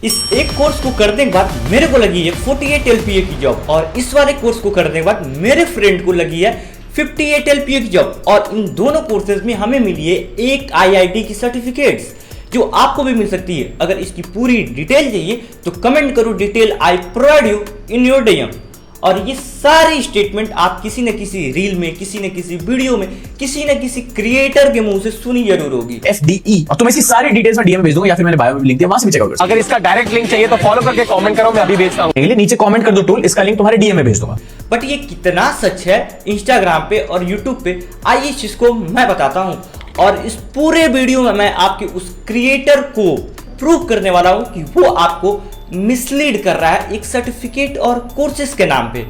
इस एक कोर्स को करने के बाद मेरे को लगी है 48 LPA की जॉब, और इस वाले कोर्स को करने के बाद मेरे फ्रेंड को लगी है 58 LPA की जॉब। और इन दोनों कोर्सेज में हमें मिली है एक IIT की सर्टिफिकेट्स, जो आपको भी मिल सकती है। अगर इसकी पूरी डिटेल चाहिए तो कमेंट करो detail, I provide you in your DM। और ये सारी स्टेटमेंट आप किसी न किसी रील में, किसी न किसी वीडियो में, किसी न किसी क्रिएटर के मुंह से सुनी जरूर होगी। SDE। और तुम इसकी सारी डिटेल्स में DM में भेज दूंगा, या फिर मैंने बायो में लिंक दिया, वहां से भी चेकआउट कर। अगर इसका डायरेक्ट लिंक चाहिए तो फॉलो करके कमेंट करो, मैं अभी भेजता हूँ। नीचे कमेंट कर दो टूल, इसका लिंक तुम्हारे DM में भेज दूंगा। बट ये कितना सच है इंस्टाग्राम पे और यूट्यूब पे, आइए इस चीज को मैं बताता हूँ। और इस पूरे वीडियो में मैं आपके उस क्रिएटर को प्रूव करने वाला हूँ कि वो आपको मिसलीड कर रहा है एक सर्टिफिकेट और कोर्सेज के नाम पे।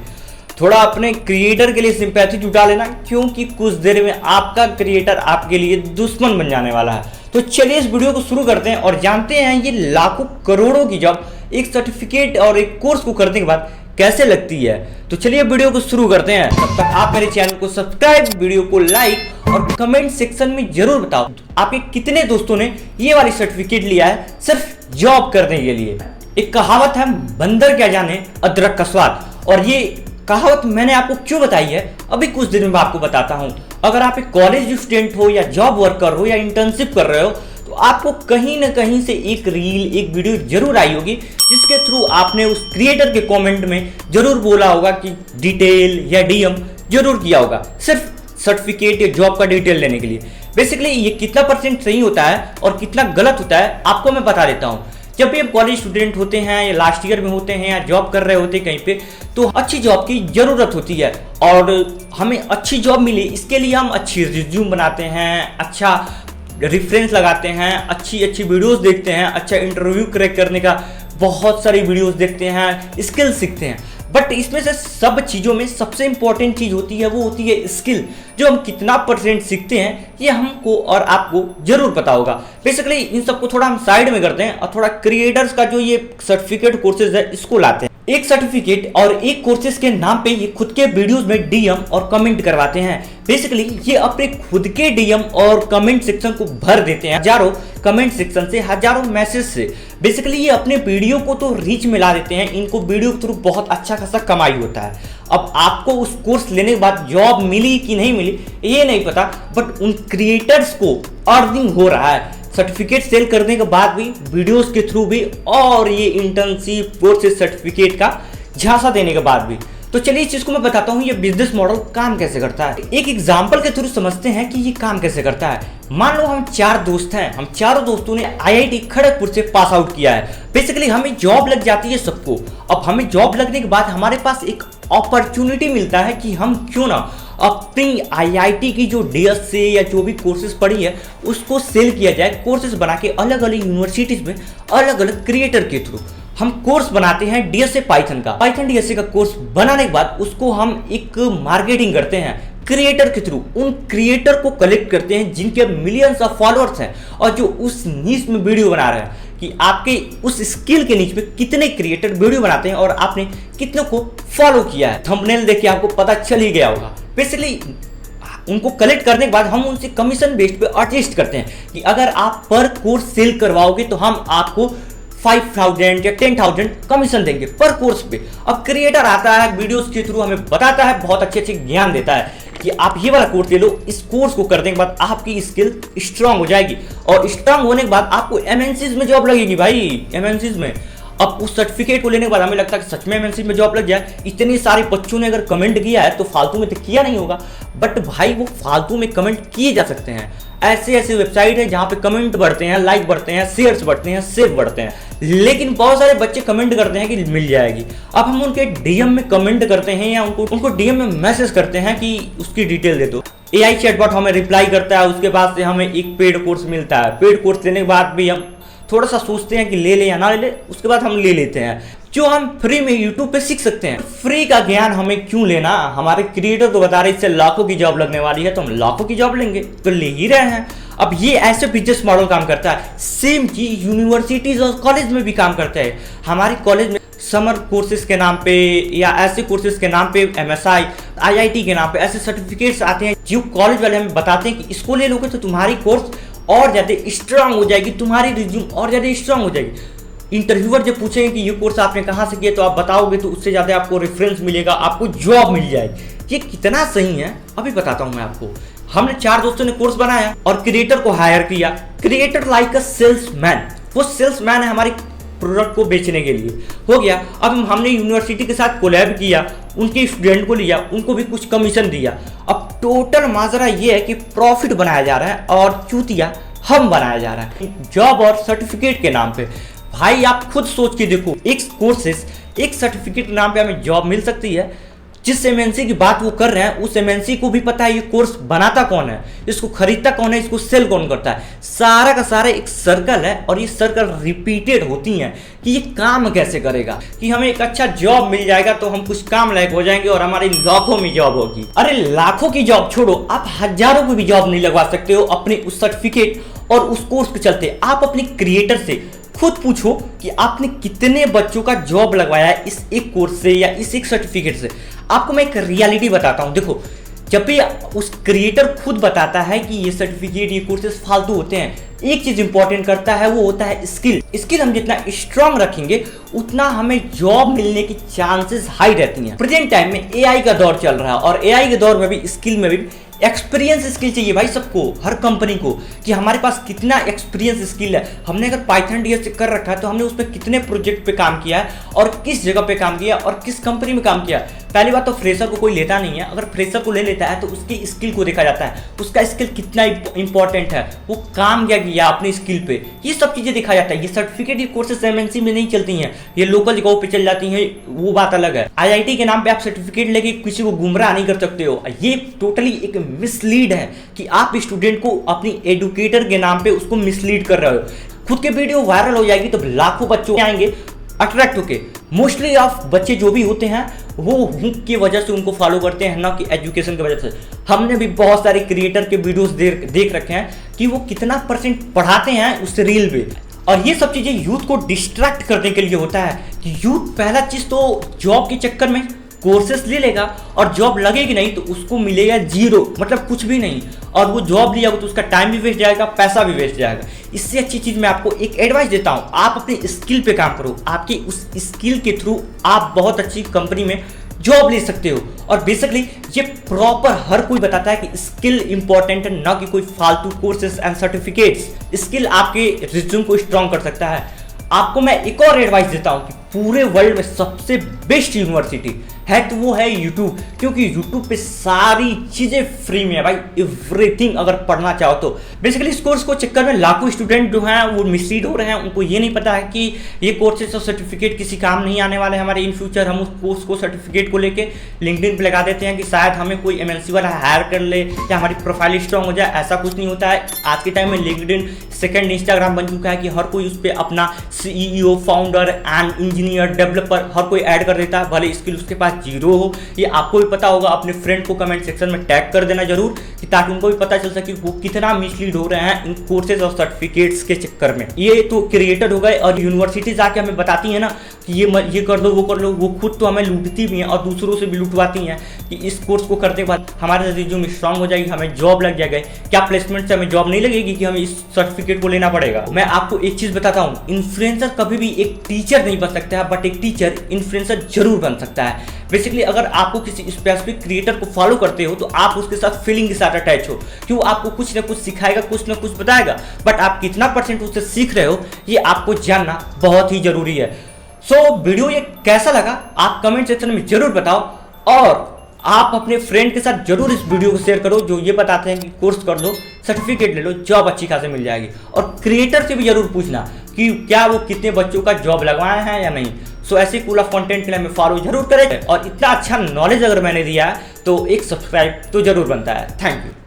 थोड़ा अपने क्रिएटर के लिए सिंपैथी जुटा लेना, क्योंकि कुछ देर में आपका क्रिएटर आपके लिए दुश्मन बन जाने वाला है। तो चलिए इस वीडियो को शुरू करते हैं और जानते हैं ये लाखों करोड़ों की जॉब एक सर्टिफिकेट और एक कोर्स को करने के बाद कैसे लगती है। तो चलिए वीडियो को शुरू करते हैं। तब तक आप मेरे चैनल को सब्सक्राइब, वीडियो को लाइक और कमेंट सेक्शन में जरूर बताओ आपके कितने दोस्तों ने ये वाली सर्टिफिकेट लिया है सिर्फ जॉब करने के लिए। एक कहावत है, बंदर क्या जाने अदरक का स्वाद, और ये कहावत मैंने आपको क्यों बताई है अभी कुछ दिन में आपको बताता हूं। अगर आप एक कॉलेज स्टूडेंट हो या जॉब वर्कर हो या इंटर्नशिप कर रहे हो, तो आपको कहीं ना कहीं से एक रील, एक वीडियो जरूर आई होगी जिसके थ्रू आपने उस क्रिएटर के कमेंट में जरूर बोला होगा कि डिटेल या DM जरूर किया होगा, सिर्फ सर्टिफिकेट या जॉब का डिटेल लेने के लिए। बेसिकली ये कितना % सही होता है और कितना गलत होता है आपको मैं बता देता हूँ। जब भी हम कॉलेज स्टूडेंट होते हैं या लास्ट ईयर में होते हैं या जॉब कर रहे होते हैं कहीं पे, तो अच्छी जॉब की ज़रूरत होती है। और हमें अच्छी जॉब मिले इसके लिए हम अच्छी रिज्यूम बनाते हैं, अच्छा रेफरेंस लगाते हैं, अच्छी वीडियोस देखते हैं, अच्छा इंटरव्यू क्रैक करने का बहुत सारी वीडियोस देखते हैं, स्किल सीखते हैं। बट इसमें से सब चीज़ों में सबसे इंपॉर्टेंट चीज़ होती है, वो होती है स्किल। जो हम कितना % सीखते हैं ये हमको और आपको जरूर पता होगा। बेसिकली इन सबको थोड़ा हम साइड में करते हैं और थोड़ा क्रिएटर्स का जो ये सर्टिफिकेट कोर्सेज है इसको लाते हैं। एक सर्टिफिकेट और एक कोर्सेज के नाम पे ये खुद के वीडियोस में DM और कमेंट करवाते हैं। बेसिकली ये अपने खुद के DM और कमेंट सेक्शन को भर देते हैं, हजारों कमेंट सेक्शन से, हजारों मैसेज से। बेसिकली ये अपने वीडियो को तो रीच मिला देते हैं, इनको वीडियो के थ्रू बहुत अच्छा खासा कमाई होता है। अब आपको उस कोर्स लेने के बाद जॉब मिली कि नहीं मिली ये नहीं पता, बट उन क्रिएटर्स को अर्निंग हो रहा है सर्टिफिकेट सेल करने के बाद भी, वीडियोस के थ्रू भी, और ये इंटर्नशिप कोर्सेज सर्टिफिकेट का झांसा देने के बाद भी। तो चलिए इस चीज को मैं बताता हूँ ये बिजनेस मॉडल काम कैसे करता है। एक एग्जांपल के थ्रू समझते हैं कि ये काम कैसे करता है। मान लो हम 4 दोस्त हैं, हम चारों दोस्तों ने IIT खड़गपुर से पास आउट किया है। बेसिकली हमें जॉब लग जाती है सबको। अब हमें जॉब लगने के बाद हमारे पास एक अपॉर्चुनिटी मिलता है कि हम क्यों ना अपनी IIT की जो DS से या जो भी कोर्सेज पढ़ी है उसको सेल किया जाए, कोर्सेज बना के अलग अलग यूनिवर्सिटीज में अलग अलग क्रिएटर के थ्रू हम कोर्स बनाते हैं। DS से पाइथन का, पाइथन DSA का कोर्स बनाने के बाद उसको हम एक मार्केटिंग करते हैं क्रिएटर के थ्रू। उन क्रिएटर को कलेक्ट करते हैं जिनके मिलियंस ऑफ फॉलोअर्स हैं और जो उस नीश में वीडियो बना रहे हैं, कि आपके उस स्किल के नीच में कितने क्रिएटर वीडियो बनाते हैं और आपने कितनों को फॉलो किया है। थंबनेल देख के आपको पता चल ही गया होगा। बेसिकली उनको कलेक्ट करने के बाद हम उनसे कमीशन बेस्ड पे एडजस्ट करते हैं कि अगर आप पर कोर्स सेल करवाओगे तो हम आपको 5,000 या 10,000 कमीशन देंगे पर कोर्स पे। अब क्रिएटर आता है वीडियोस के थ्रू हमें बताता है, बहुत अच्छे ज्ञान देता है कि आप ये वाला कोर्स ले लो। इस कोर्स को करने के बाद आपकी स्किल स्ट्रांग हो जाएगी और स्ट्रांग होने के बाद आपको MNCs में जॉब लगेगी भाई, MNCs में। अब उस सर्टिफिकेट को लेने के बाद हमें लगता है कि सच में MNC में जॉब लग जाए। इतने सारे बच्चों ने अगर कमेंट किया है तो फालतू में तो किया नहीं होगा, बट भाई वो फालतू में कमेंट किए जा सकते हैं। ऐसे वेबसाइट है जहाँ पे कमेंट बढ़ते हैं, लाइक बढ़ते हैं, शेयर्स बढ़ते हैं, सेव बढ़ते हैं, लेकिन बहुत सारे बच्चे कमेंट करते हैं कि मिल जाएगी। अब हम उनके DM में कमेंट करते हैं या उनको DM में मैसेज करते हैं कि उसकी डिटेल दे दो। AI चैटबॉट हमें रिप्लाई करता है, उसके बाद से हमें एक पेड कोर्स मिलता है। पेड कोर्स लेने के बाद भी हम थोड़ा सा सोचते हैं कि ले ले या ना ले ले, उसके बाद हम ले लेते हैं जो हम फ्री में YouTube पे सीख सकते हैं। फ्री का ज्ञान हमें क्यों लेना, हमारे क्रिएटर तो बता रहे इससे लाखों की जॉब लगने वाली है, तो हम लाखों की जॉब लेंगे, तो ले ही रहे हैं। अब ये ऐसे बिजनेस मॉडल काम करता है। सेम चीज यूनिवर्सिटीज और कॉलेज में भी काम करता है। हमारी कॉलेज में समर कोर्सेज के नाम पे या ऐसे कोर्सेज के नाम पे MSI IIT के नाम पे ऐसे सर्टिफिकेट्स आते हैं जो कॉलेज वाले हमें बताते हैं कि इसको ले लोगे तो तुम्हारी कोर्स और ज़्यादा स्ट्रांग हो जाएगी, तुम्हारी रिज्यूम और ज़्यादा स्ट्रांग हो जाएगी। इंटरव्यूअर जब पूछेंगे कि ये कोर्स आपने कहाँ से किया तो आप बताओगे तो उससे ज़्यादा आपको रेफरेंस मिलेगा, आपको जॉब मिल जाएगी। ये कितना सही है अभी बताता हूँ मैं आपको। हमने 4 दोस्तों ने कोर्स बनाया और क्रिएटर को हायर किया। क्रिएटर लाइक अ सेल्समैन, वो सेल्समैन है हमारी प्रोडक्ट को बेचने के लिए। हो गया। अब हमने यूनिवर्सिटी के साथ कोलैब किया, उनके स्टूडेंट को लिया, उनको भी कुछ कमीशन दिया। अब टोटल माजरा ये है कि प्रॉफिट बनाया जा रहा है और चूतिया हम बनाया जा रहा है जॉब और सर्टिफिकेट के नाम पे। भाई आप खुद सोच के देखो, एक कोर्सेस एक सर्टिफिकेट के नाम पे हमें जॉब मिल सकती है। जिस एमएनसी की बात वो कर रहे हैं उस एमएनसी को भी पता है ये कोर्स बनाता कौन है, इसको खरीदता कौन है, इसको सेल कौन करता है। सारा का सारा एक सर्कल है और ये सर्कल रिपीटेड होती हैं कि ये काम कैसे करेगा, कि हमें एक अच्छा जॉब मिल जाएगा तो हम कुछ काम लायक हो जाएंगे और हमारी लाखों में जॉब होगी। अरे लाखों की जॉब छोड़ो, आप हजारों की भी जॉब नहीं लगवा सकते हो अपने उस सर्टिफिकेट और उस कोर्स के चलते। आप अपने क्रिएटर से खुद पूछो कि आपने कितने बच्चों का जॉब लगवाया है इस एक कोर्स से या इस एक सर्टिफिकेट से। आपको मैं एक रियलिटी बताता हूं, देखो जब भी उस क्रिएटर खुद बताता है कि ये सर्टिफिकेट ये कोर्सेस फालतू होते हैं, एक चीज इंपॉर्टेंट करता है, वो होता है स्किल। स्किल हम जितना स्ट्रांग रखेंगे उतना हमें जॉब मिलने की चांसेस हाई रहती हैं। प्रेजेंट टाइम में एआई का दौर चल रहा है और एआई के दौर में भी स्किल में भी एक्सपीरियंस स्किल चाहिए भाई सबको, हर कंपनी को, कि हमारे पास कितना एक्सपीरियंस स्किल है। हमने अगर पाइथन डीएस कर रखा है तो हमने उस पर कितने प्रोजेक्ट पे काम किया है और किस जगह पे काम किया और किस कंपनी में काम किया। पहली बात तो फ्रेशर को कोई लेता नहीं है, अगर फ्रेशर को ले लेता है तो उसकी स्किल को देखा जाता है, उसका स्किल कितना इंपॉर्टेंट है, वो काम क्या किया अपनी स्किल पे, ये सब चीजें देखा जाता है। ये सर्टिफिकेट ये कोर्सेस एमएनसी में नहीं चलती हैं, ये लोकल जगहों पे चल जाती हैं, वो बात अलग है। आईआईटी के नाम पे आप सर्टिफिकेट लेके किसी को गुमराह नहीं कर सकते हो। ये टोटली एक मिसलीड है कि आप स्टूडेंट को अपनी एडुकेटर के नाम पे उसको मिसलीड कर रहे हो। खुद के वीडियो वायरल हो जाएगी तो लाखों बच्चे आएंगे अट्रैक्ट होके। मोस्टली ऑफ बच्चे जो भी होते हैं वो हुक की वजह से उनको फॉलो करते हैं, ना कि एजुकेशन की वजह से। हमने भी बहुत सारे क्रिएटर के वीडियोस देख रखे हैं कि वो कितना परसेंट पढ़ाते हैं उस रील पे। और ये सब चीजें यूथ को डिस्ट्रैक्ट करने के लिए होता है कि यूथ पहला चीज तो जॉब के चक्कर में कोर्सेस ले लेगा और जॉब लगेगी नहीं तो उसको मिलेगा जीरो, मतलब कुछ भी नहीं। और वो जॉब लिया तो उसका टाइम भी वेस्ट जाएगा, पैसा भी वेस्ट जाएगा। इससे अच्छी चीज मैं आपको एक एडवाइस देता हूं, आप अपनी स्किल पे काम करो। आपकी उस स्किल के थ्रू आप बहुत अच्छी कंपनी में जॉब ले सकते हो। और बेसिकली ये प्रॉपर हर कोई बताता है कि स्किल इंपॉर्टेंट है, ना कि कोई फालतू कोर्सेस एंड सर्टिफिकेट्स। स्किल आपके रिज्यूम को स्ट्रॉन्ग कर सकता है। आपको मैं एक और एडवाइस देता हूं कि पूरे वर्ल्ड में सबसे बेस्ट यूनिवर्सिटी है तो वो है यूट्यूब, क्योंकि यूट्यूब पे सारी चीजें फ्री में है भाई, एवरीथिंग अगर पढ़ना चाहो तो। बेसिकली इस कोर्स को चक्कर में लाखों स्टूडेंट जो हैं वो मिसलीड हो रहे हैं। उनको ये नहीं पता है कि ये कोर्सेस और सर्टिफिकेट किसी काम नहीं आने वाले हमारे इन फ्यूचर। हम उस कोर्स को सर्टिफिकेट को लेके लिंक्डइन पे लगा देते हैं कि शायद हमें कोई एमएनसी वाला हायर कर ले या हमारी प्रोफाइल स्ट्रॉन्ग हो जाए। ऐसा कुछ नहीं होता है। आज के टाइम में लिंक्डइन सेकंड इंस्टाग्राम बन चुका है कि हर कोई उस पर अपना CEO, founder and engineer, developer हर कोई ऐड कर देता है, भले स्किल उसके पास जीरो हो। ये आपको भी पता होगा। अपने फ्रेंड को कमेंट सेक्शन में टैग कर देना जरूर, कि ताकि उनको भी पता चल सके वो कितना मिसलीड हो रहे हैं इन कोर्सेज और सर्टिफिकेट्स के चक्कर में। ये तो क्रिएटर हो गए और यूनिवर्सिटीज आके हमें बताती है ना कि ये कर लो वो कर लो। वो खुद तो हमें लूटती भी हैं और दूसरों से भी लुटवाती हैं कि इस कोर्स को करने के बाद हमारे रिज्यूम स्ट्रांग हो जाएगी, हमें जॉब लग जाएगा। क्या प्लेसमेंट से हमें जॉब नहीं लगेगी कि हमें इस सर्टिफिकेट को लेना पड़ेगा? मैं आपको एक चीज बताता हूँ, इन्फ्लुएंसर कभी भी एक टीचर नहीं बन सकता है, बट एक टीचर इन्फ्लुएंसर जरूर बन सकता है। बेसिकली अगर आपको किसी स्पेसिफिक क्रिएटर को फॉलो करते हो तो आप उसके साथ फीलिंग के साथ अटैच हो, कि वो आपको कुछ ना कुछ सिखाएगा, कुछ ना कुछ बताएगा, बट आप कितना परसेंट उससे सीख रहे हो ये आपको जानना बहुत ही जरूरी है। सो वीडियो ये कैसा लगा आप कमेंट सेक्शन में जरूर बताओ, और आप अपने फ्रेंड के साथ जरूर इस वीडियो को शेयर करो जो ये बताते हैं कि कोर्स कर लो, सर्टिफिकेट ले लो, जॉब अच्छी खासी मिल जाएगी। और क्रिएटर से भी जरूर पूछना कि क्या वो कितने बच्चों का जॉब लगवाए हैं या नहीं। सो ऐसे कूल ऑफ कंटेंट के लिए हमें फॉलो जरूर करें, और इतना अच्छा नॉलेज अगर मैंने दिया है तो एक सब्सक्राइब तो जरूर बनता है। Thank you.